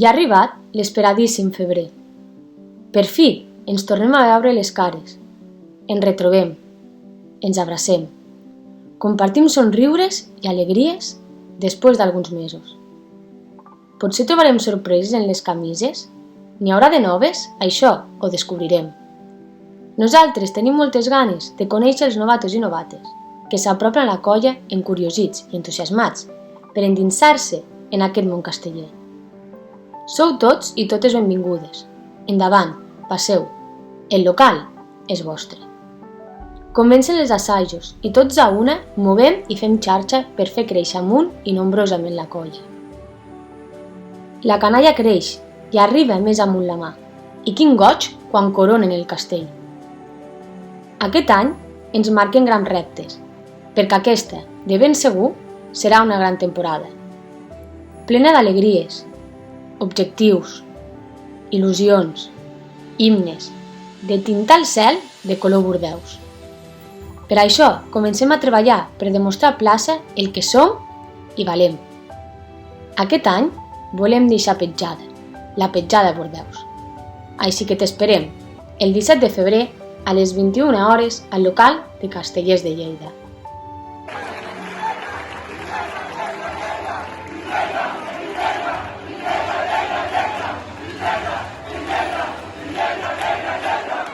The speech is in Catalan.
Ja ha arribat l'esperadíssim febrer. Per fi ens tornem a veure les cares. Ens retrobem. Ens abracem. Compartim somriures i alegries després d'alguns mesos. Potser trobarem sorpreses en les camises? N'hi haurà de noves? Això ho descobrirem. Nosaltres tenim moltes ganes de conèixer els novatos i novates que s'apropen a la colla encuriosits i entusiasmats per endinsar-se en aquest món casteller. Sou tots i totes benvingudes. Endavant, passeu. El local és vostre. Comencen els assajos i tots a una movem i fem xarxa per fer créixer amunt i nombrosament la colla. La canalla creix i arriba més amunt la mà. I quin goig quan coronen el castell. Aquest any ens marquen grans reptes, perquè aquesta, de ben segur, serà una gran temporada. Plena d'alegries, objectius, il·lusions, himnes, de tintar el cel de color bordeus. Per això comencem a treballar per demostrar a plaça el que som i valem. Aquest any volem deixar petjada, la petjada Bordeus. Així que t'esperem el 17 de febrer a les 21 hores al local de Castellers de Lleida.